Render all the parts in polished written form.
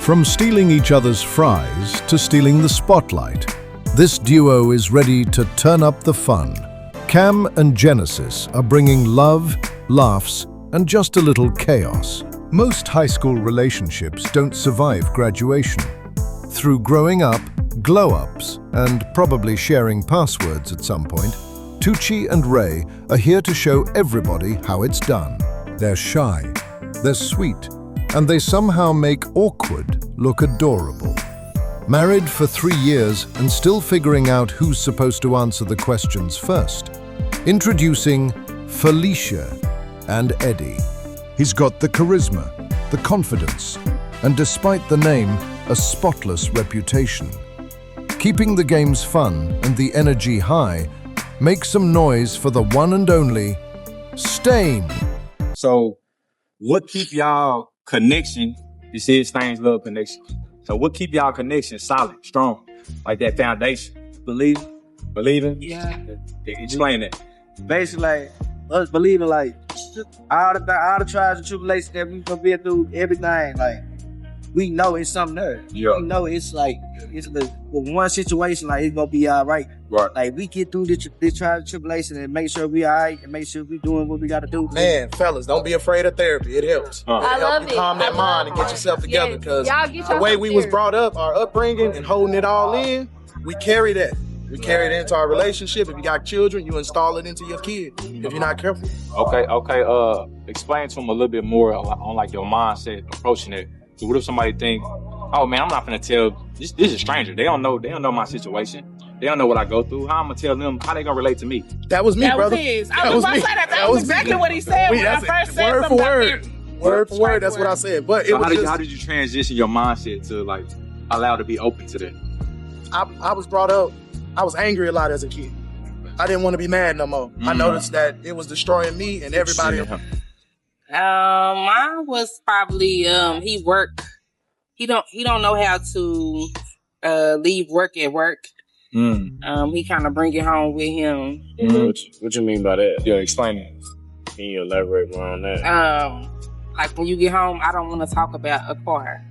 From stealing each other's fries to stealing the spotlight, this duo is ready to turn up the fun. Cam and Genesis are bringing love, laughs, and just a little chaos. Most high school relationships don't survive graduation. Through growing up, glow-ups, and probably sharing passwords at some point, Tucci and Ray are here to show everybody how it's done. They're shy, they're sweet, and they somehow make awkward look adorable. Married for 3 years and still figuring out who's supposed to answer the questions first. Introducing Felicia and Eddie. He's got the charisma, the confidence, and despite the name, a spotless reputation. Keeping the games fun and the energy high, make some noise for the one and only Stain. So, what keep y'all connection? You see, it's Stain's love connection. So, what keep y'all connection solid, strong, like that foundation? Believing? Yeah. Explain that. Basically, like, us believing, like, all the trials and tribulations that we gonna be through, everything, like, we know it's something there. Yeah. We know it's like, it's the one situation, like, it's gonna be all right. Right. Like, we get through this trials and tribulations and make sure we all right and make sure we doing what we gotta do. Man, fellas, don't be afraid of therapy. It helps. I It love helps you it. calm that I mind and love get yourself together. Yes. Because Y'all get the way yourself we was there. brought up, our upbringing and holding it all in, we carry that. We carry it into our relationship. If you got children, you install it into your kid. If you're not careful. Okay. Explain to them a little bit more on like your mindset approaching it. So what if somebody think, oh man, I'm not gonna tell this is a stranger. They don't know my situation. They don't know what I go through. How I'm gonna tell them? How they gonna relate to me? That was me, That brother. was his. That I was was about to me. say that. That That was was me. exactly what he said when I That's first it. said Word something. for word. Word for word, that's what I said. But it So was just, how did you transition your mindset to like allow to be open to that? I was brought up, I was angry a lot as a kid. I didn't want to be mad no more. I noticed that it was destroying me and everybody. Mine was probably he work. He don't know how to leave work at work. He kind of bring it home with him. What you mean by that? Yeah, explain it. Can you elaborate more on that? Like when you get home, I don't want to talk about a car.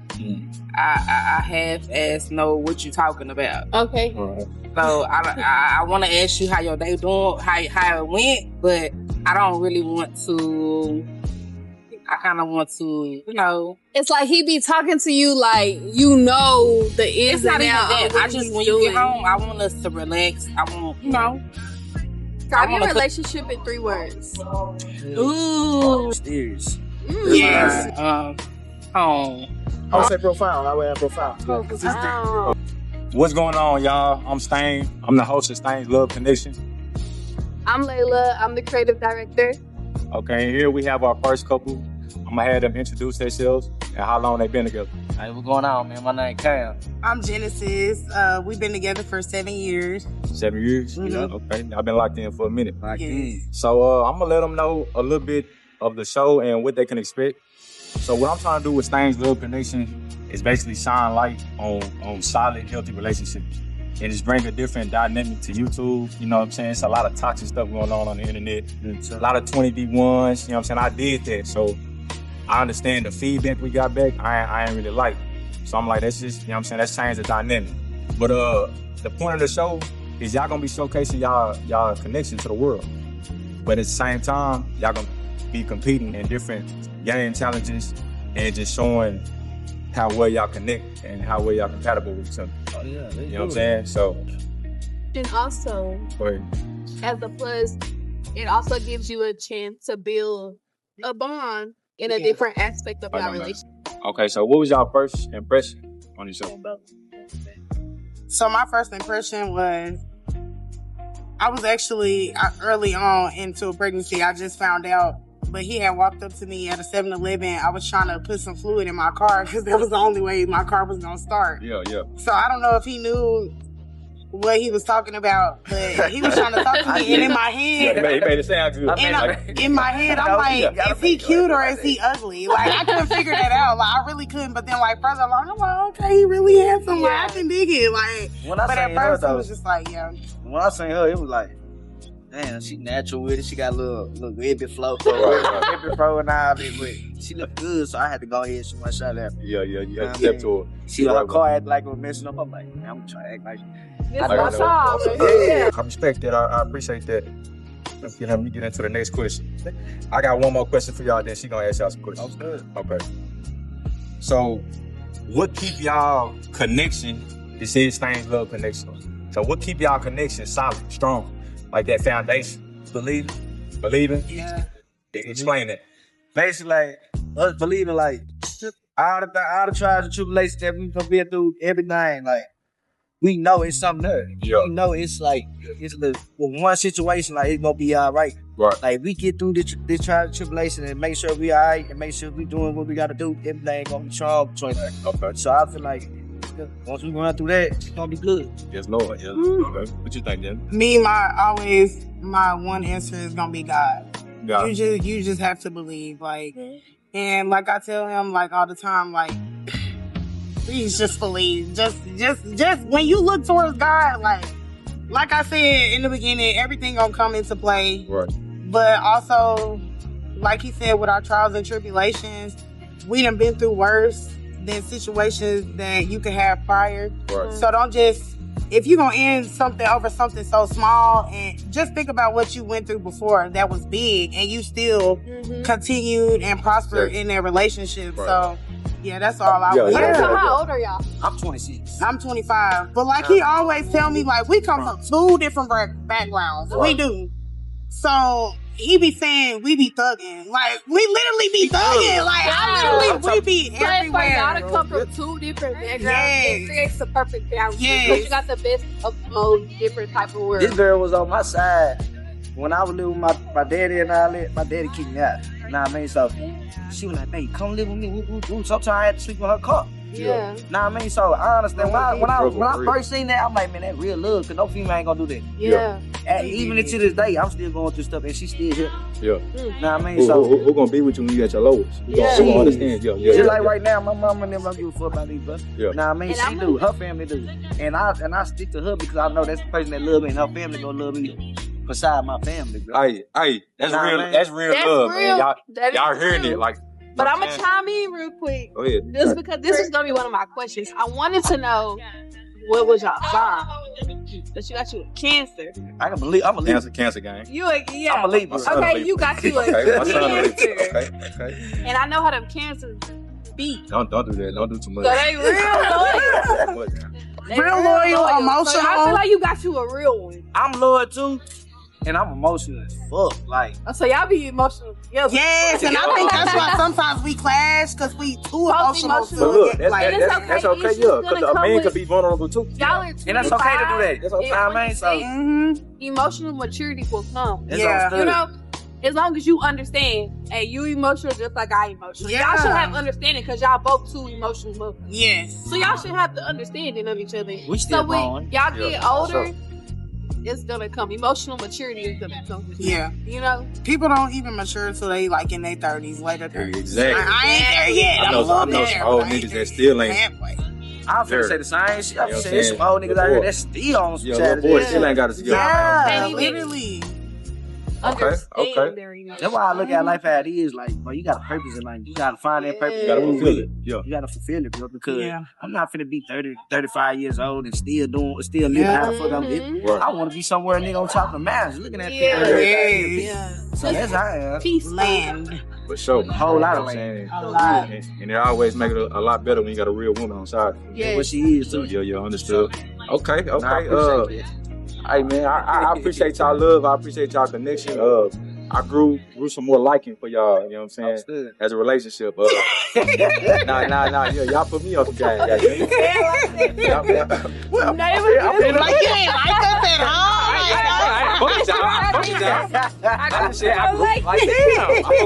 I half-ass know what you talking about. Okay. So I want to ask you how your day doing, how it went, but I don't really want to. I kind of want to, It's like he be talking to you like you know the ins it's not and even outs. that. of what I just he's when you doing. get home, I want us to relax. I want, Describe your relationship in 3 words. Ooh, Mysterious. yeah. Home. I would say profound. I would add profound. Oh. What's going on, y'all? I'm Stain. I'm the host of Stain's Love Connection. I'm Layla. I'm the creative director. Okay, here we have our first couple. I'm gonna have them introduce themselves and how long they been together. Hey, what's going on, man? My name Cam. I'm Genesis. We've been together for 7 years. 7 years? Okay, I've been locked in for a minute. Yes. So I'm gonna let them know a little bit of the show and what they can expect. So what I'm trying to do with Stain's Love Connection is basically shine light on solid, healthy relationships. And just bring a different dynamic to YouTube. You know what I'm saying? It's a lot of toxic stuff going on the internet. A lot of 20v1s, you know what I'm saying? I did that. So I understand the feedback we got back, I ain't really like. So I'm like, that's just, you know what I'm saying? Let's change the dynamic. But the point of the show is y'all gonna be showcasing y'all connection to the world. But at the same time, y'all gonna be competing in different game challenges and just showing how well y'all connect and how well y'all compatible with each other. Oh, yeah. You know what I'm saying? So, And also, go ahead. as a plus, it also gives you a chance to build a bond in a different aspect of your relationship. Okay, so what was y'all first impression on each other? So my first impression was, I was actually early on into a pregnancy. I just found out, but he had walked up to me at a 7-Eleven. I was trying to put some fluid in my car because that was the only way my car was gonna start. Yeah. So I don't know if he knew what he was talking about, but he was trying to talk to me. And in my head, He made it sound good. in my head, I'm like, is he cute or is he ugly? Like, I couldn't figure that out. Like, I really couldn't. But then, like, further along, I'm like, okay, he really handsome. Like, I can dig it. Like, When I but seen at her, first, it though, was just like, yeah. when I seen her, it was like, Damn, she natural with it. She got a little ribby flow, ribby flow and all that, but she look good, so I had to go ahead and shoot my shot at her. Yeah, you had to step to her. She her car act like it was messing up. I'm like, man, I'm trying to act like It's my song. Yeah. I respect that. I appreciate that. Let me get into the next question. I got one more question for y'all, then she gonna ask y'all some questions. good. Okay. So, what keep y'all connection? This is Stains Love Connection. So, what keep y'all connection solid, strong, like that foundation? Believing. Yeah. Explain that. Basically, like, us believing, like, all the trials and tribulations that we gonna be through, everything, like, we know it's something there. Yeah. We know it's like, it's the one situation, like, it's gonna be all right. Right. Like, we get through this trial and tribulation and make sure we all right and make sure we doing what we gotta do, everything gonna be strong between us. Okay. So I feel like, once we run through that, it's gonna be good. Yes, Lord. Yes. Okay. What you think, Jen? Me, my one answer is gonna be God. Yeah. You just have to believe, like, and like I tell him, like, all the time, like, please just believe. Just when you look towards God, like I said in the beginning, everything gonna come into play. Right. But also, like he said, with our trials and tribulations, we done been through worse than situations that you could have prior. Right. So don't just, if you're gonna end something over something so small, and just think about what you went through before that was big, and you still continued and prospered in that relationship. Right. So yeah, that's all I would Okay, say. so how old are y'all? I'm 26. I'm 25. But like he always tell me, like, we come from two different backgrounds. We do. So he be saying we be thugging. Like, we literally be thugging. Like, we be For everywhere. y'all to come from two different backgrounds, it creates the perfect balance. Yes. Because you got the best of both different type of words. This girl was on my side when I was living with my daddy and all that. My daddy kicked me out. You know what I mean? So she was like, babe, come live with me. Sometimes I had to sleep in her car. Yeah. Know what I mean? So I understand. When I first seen that, I'm like, man, that real love, because no female ain't gonna do that. Yeah. And even to this day, I'm still going through stuff, and she's still here. Yeah. Know what I mean? So Who gonna be with you when you at your lowest? Who Yeah. gonna understand? Yeah. just like right now, my mama and them don't give a fuck about me, but Yeah. know what I mean? And She I'm do. Her family do. And I stick to her because I know that's the person that love me, and her family gonna love me beside my family, bro. Hey, that's Nah, real. man. That's real That's love, real. man. That is Y'all hearing real. it? Like, But I'm going to chime in real quick. go ahead. Just because this is going to be one of my questions. I wanted to know, what was y'all sign? But you got you a Cancer. I'm a Libra. Cancer gang. You a, yeah. I'm a Libra. My son a Okay, Libra. you got you a Okay, my son a Libra. Cancer. Okay. And I know how them Cancers be. Don't do that. Don't do too much. So they real loyal. They Real loyal, So emotional. I feel like you got you a real one. I'm loyal too, and I'm emotional as fuck. Like, So y'all be emotional together. Yes, and I think that's why sometimes we clash, because we too emotional. emotional. But look, that's Like, And it's okay. that's okay. It's Yeah, just because gonna a come man with- could be vulnerable too. Y'all are and that's okay to do that. That's okay. You know what I mean? So Emotional maturity will come. that's Yeah. understood. You know, as long as you understand, hey, you emotional just like I emotional. Yeah. Y'all should have understanding because y'all both too emotional motherfuckers. Yes. So y'all should have the understanding of each other. We still So when growing. y'all get Yeah, older, so- it's gonna come. Emotional maturity is gonna come. Yeah. You know? People don't even mature until they like in their 30s, later 30s. Exactly. I ain't there yet. I know I'm a little some there, old but I ain't niggas there that still yet. ain't- Halfway. I'm finna say the same shit. I'm finna say there's some old niggas out here that's still on some Yeah, chat. little boy still ain't got his job. Yeah, Can't even- literally. Understand their emotions. That's why I look at life how it is. Like, bro, you got a purpose in life. You gotta find that purpose. You gotta fulfill it. Yeah. You gotta fulfill it, bro. Because Yeah. I'm not finna be 30, 35 years old and still living how the fuck I'm living. Right. I wanna be somewhere a nigga on top of the mountains looking at Yeah. people. Yes. So that's how I am. Peace. Land. For sure. A whole lot of You know land. what I'm A lot. saying? And it always make it a lot better when you got a real woman on side. What Yes. she is too. Yeah, understood. Okay. Nah, I appreciate that. Hey man, I appreciate y'all love. I appreciate y'all connection. I grew some more liking for y'all. You know what I'm saying? Understood. As a relationship. Nah. Yeah, y'all put me on some game. Well, Like, you ain't like us at all. I fuck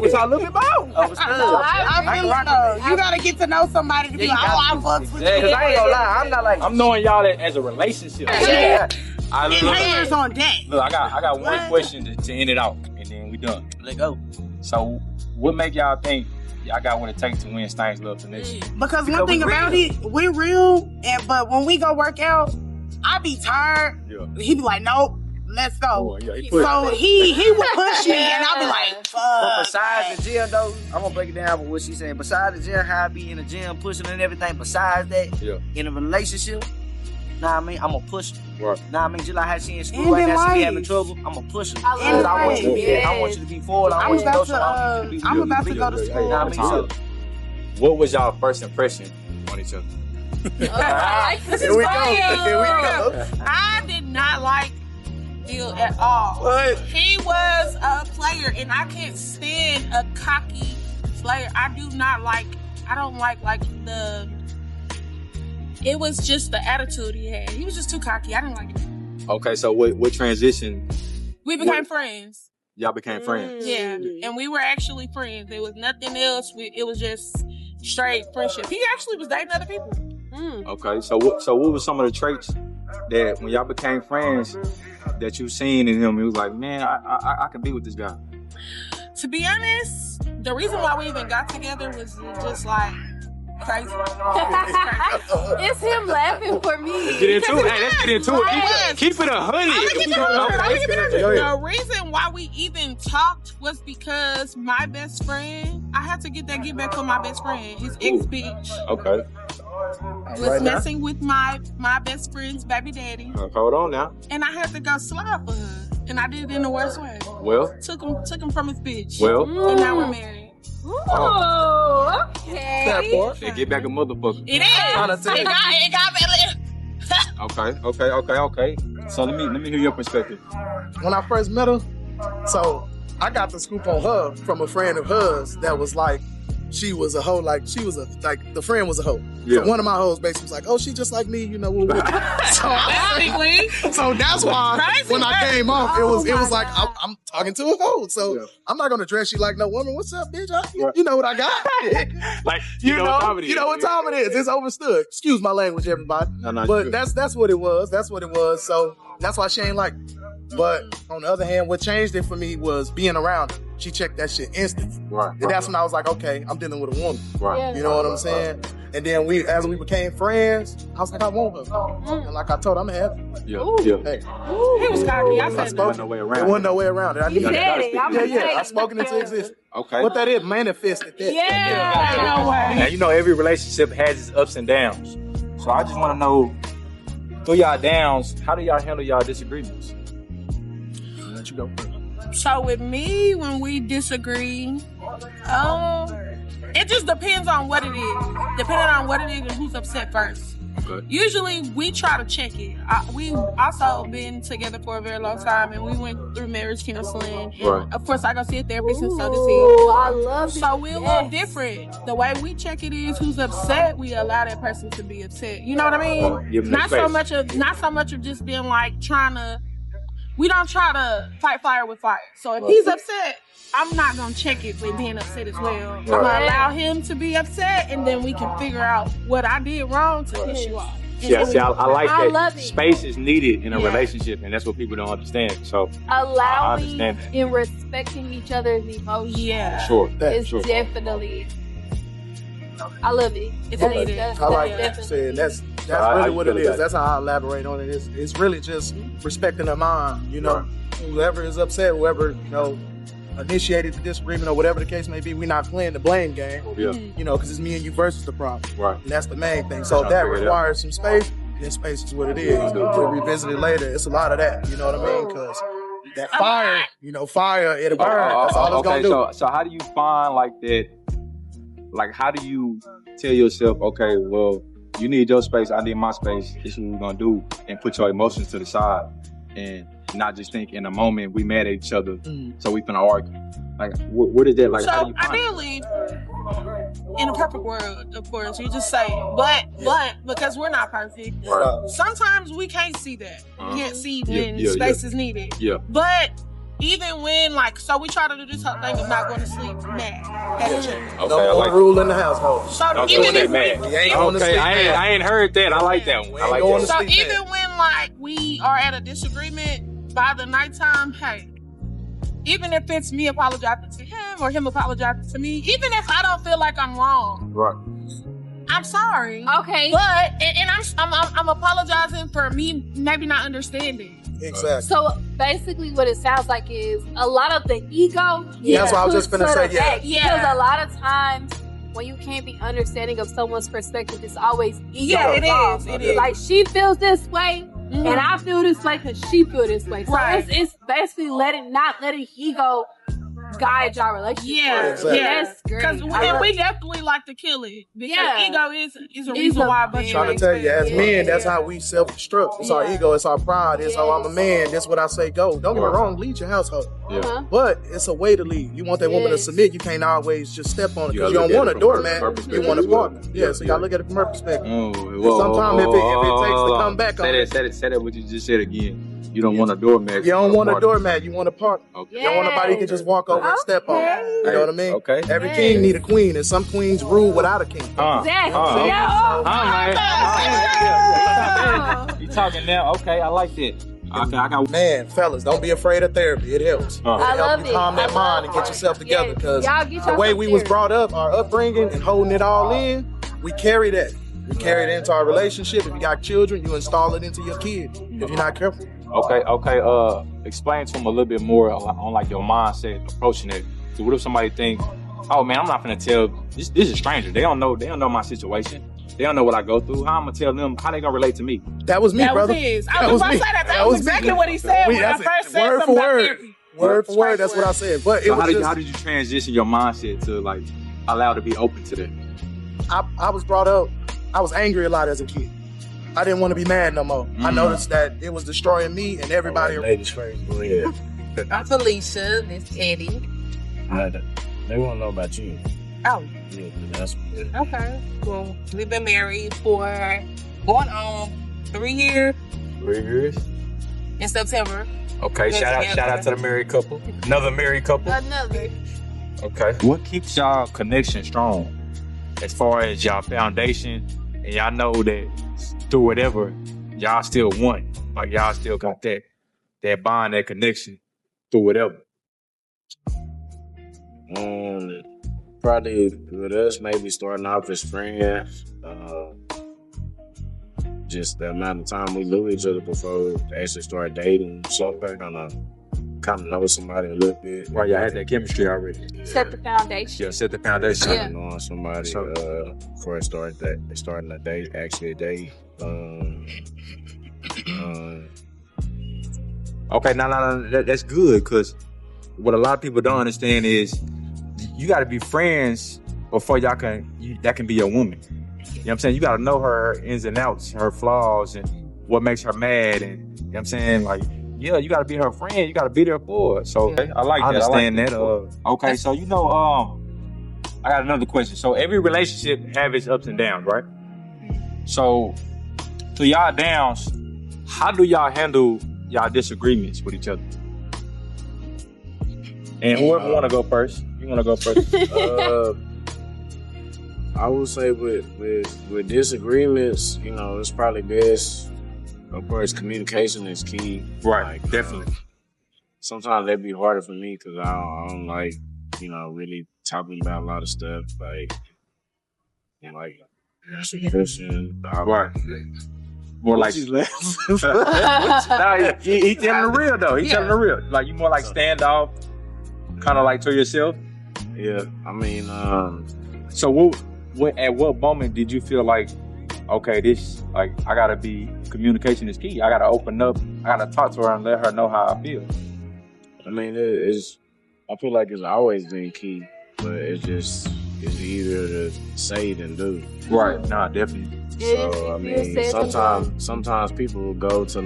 with y'all a little bit more. Understood. I feel it though. You gotta get to know somebody to be like, oh, I fucks with Yeah, you. cause I ain't gonna lie, I'm not like I'm knowing y'all as a relationship. Yeah. I And haters on deck. Look, I got one question to end it out, and then we done. let go. So, what make y'all think y'all got what it takes to win Stains Love Connection? Because one thing about it, we're real, but when we go work out, I be tired. Yeah. He be like, nope. let's go. Oh, yeah, he So he would push me, and I'd be like, fuck. But besides the gym, though, I'm gonna break it down with what she's saying. Besides the gym, how I be in the gym pushing and everything. Besides that, in a relationship, nah, I mean, I'm gonna push her. Right. Nah, I mean, just like how she in school right now, she be having trouble. I'm gonna push her. I want you to be, I want you to be forward. I want you to know something. I'm about to go to school. Nah, I mean, so. What was y'all first impression on each other? Here we go. I did not like Bill at all. What? He was a player, and I can't stand a cocky player. I don't like the. It was just the attitude he had. He was just too cocky. I didn't like it. Okay, so what transition? We became friends. Y'all became friends. Yeah, and we were actually friends. There was nothing else. It was just straight friendship. He actually was dating other people. Okay, so what was some of the traits that when y'all became friends that you seen in him? He was like, man, I can be with this guy. To be honest, the reason why we even got together was just like crazy. It's him laughing for me. Let's get into it. Hey, let's get into it. Keep it 100. The reason why we even talked was because my best friend, I had to get back on my best friend, his ex-bitch. Okay. Was messing with my best friend's baby daddy. Hold on now. And I had to go slide for her. And I did it in the worst way. Well. Took him from his bitch. Well. And now we're married. Oh, okay. They get back a motherfucker. It is. It got Okay. So let me hear your perspective. When I first met her, so I got the scoop on her from a friend of hers that was like, she was a hoe, the friend was a hoe. Yeah. So one of my hoes basically was like, oh, she just like me, you know. So that's why when I came off, it was like I'm talking to a hoe. So I'm not gonna dress you like no woman. What's up, bitch? You know what I got. Like you know what time it is. You know what time it is. It's overstood. Excuse my language, everybody. No, but that's what it was. That's what it was. So that's why she ain't like me. But on the other hand, what changed it for me was being around her. She checked that shit instantly. Right. And that's when I was like, okay, I'm dealing with a woman. Right. You know what I'm saying? And then as we became friends, I was like, I want her. And like I told her, I'm happy. Yeah. Hey. He was cocky. I said there wasn't no way around. There wasn't no way around it. You said it. I spoke it into existence. Okay. What that is, manifested that. Yeah. No way. Now, you know, every relationship has its ups and downs. So I just want to know, through y'all downs, how do y'all handle y'all disagreements? I'll let you go. So with me, when we disagree, it just depends on what it is. Depending on what it is and who's upset first. Okay. Usually, we try to check it. We've also been together for a very long time, and we went through marriage counseling. Right. Of course, I go see a therapist, and so does Oh, I love it. So we're a little different. The way we check it is who's upset. We allow that person to be upset. You know what I mean? Give them Not space. so much of just being like trying to. We don't try to fight fire with fire. So if he's upset, I'm not gonna check it with being upset as well. I'm gonna allow him to be upset, and then we can figure out what I did wrong to piss you off. Yeah, see, I like I that. love it. Space is needed in a relationship, and that's what people don't understand. So I understand that. and respecting each other's emotions. Yeah. Sure. It's definitely. I love it. It's needed. I like that you said. That's really what it is. That's how I elaborate on it. It's really just respecting the mind. You know, whoever is upset, whoever initiated the disagreement or whatever the case may be, we're not playing the blame game. Yeah. You know, because it's me and you versus the problem. Right. And that's the main thing. So if that requires some space, then space is what it is. We'll revisit it later. It's a lot of that. You know what I mean? Because that fire, fire, it'll burn. That's all it's going to do. So how do you find like that? Like, how do you tell yourself, okay, well, you need your space, I need my space, this is what we're going to do, and put your emotions to the side and not just think in a moment we mad at each other, so we finna argue. Like, what is that? Like, how do you find ideally, in a perfect world, of course, you just say, but because we're not perfect, sometimes we can't see that. We can't see when space is needed. Yeah. But even when, so we try to do this whole thing of not going to sleep mad at each other. Okay, No rule in the household. So Don't even say if mad. We ain't going to sleep mad. I ain't heard that. I like that one. I like going that. So to sleep even when we are at a disagreement by the nighttime, hey, even if it's me apologizing to him or him apologizing to me, even if I don't feel like I'm wrong, Right. I'm sorry. Okay. But and I'm apologizing for me maybe not understanding. Exactly. So basically what it sounds like is a lot of the ego. That's what I was just gonna say. Because a lot of times when you can't be understanding of someone's perspective, it's always ego. Yeah, it is. Like she feels this way, and I feel this way because she feel this way. So it's basically not letting ego guide your relationship. Yeah, exactly. That's great. Because we definitely like to kill it. Because ego is a reason why. I'm trying to tell you, as men, that's how we self-destruct. It's our ego, it's our pride. It's I'm a man. That's what I say. Go. Don't get me wrong. Lead your household. But it's a way to lead. You want that woman to submit. You can't always just step on it because you don't want a doormat. You want a partner. Yeah. So you gotta look at it from her perspective. Sometimes if it takes to come back on it. Say that what you just said again. You don't want a doormat. You don't want a doormat. You want a partner. Okay. You don't want nobody who can just walk over and step on it. You know what I mean? Okay. Every king need a queen, and some queens rule without a king. You talking now? Okay, I like that. Okay, I got. Man, fellas, don't be afraid of therapy. It helps. It helps you calm that mind and get yourself together. Because the way we was brought up, our upbringing and holding it all in, we carry that. We carry it into our relationship. If you got children, you install it into your kid. If you're not careful. Okay. Explain to them a little bit more on like your mindset approaching it. So what if somebody think, oh man, I'm not gonna tell this is a stranger. They don't know my situation. They don't know what I go through. How I'm gonna tell them? How they gonna relate to me? That was me, brother. I was about to say that. That was exactly what he said when I first said word something for word. about therapy. Word for word. That's what I said. But so how did you transition your mindset to like allow to be open to that? I was brought up. I was angry a lot as a kid. I didn't want to be mad no more. I noticed that it was destroying me and everybody. Ladies first, go ahead. I'm Felicia, Miss Eddie. They want to know about you. Oh. Yeah, that's good. Okay. Well, we've been married for going on 3 years. 3 years? In September. Okay, shout out to the married couple. Another married couple. Another. Okay. What keeps y'all connection strong as far as y'all foundation? And y'all know that through whatever, y'all still one. Like y'all still got that bond, that connection through whatever. Probably with us, maybe starting off as friends. Just the amount of time we knew each other before we actually started dating. So kind of know somebody a little bit. Right, y'all had that chemistry already. Set the foundation. Yeah, set the foundation. Yeah. Knowing somebody before I started starting a date, actually a date. Okay, no, that's good, because what a lot of people don't understand is you got to be friends before that can be your woman. You know what I'm saying? You got to know her ins and outs, her flaws, and what makes her mad, and you know what I'm saying? Like, yeah, you got to be her friend. You got to be there for her. So I like that. I understand that. Okay, so I got another question. So every relationship have its ups and downs, right? So to y'all downs, how do y'all handle y'all disagreements with each other? And whoever want to go first, you want to go first? I would say with disagreements, it's probably best. Of course, communication is key. Right, definitely. Sometimes that'd be harder for me because I don't like, really talking about a lot of stuff like Christian. Right. More like he telling the real though. He telling the real. Like you more like stand off, kind of like to yourself. Yeah, I mean. So at what moment did you feel like, okay, I gotta be, communication is key. I gotta open up. I gotta talk to her and let her know how I feel. I mean, I feel like it's always been key, but it's easier to say than do. Right. Nah, definitely. So I mean, sometimes people will go to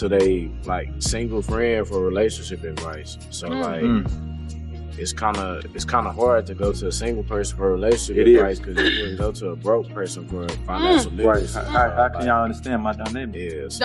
their like single friend for relationship advice. So it's kind of hard to go to a single person for relationship advice because you wouldn't go to a broke person for financial advice. Right. How can y'all understand my dynamic? Yes.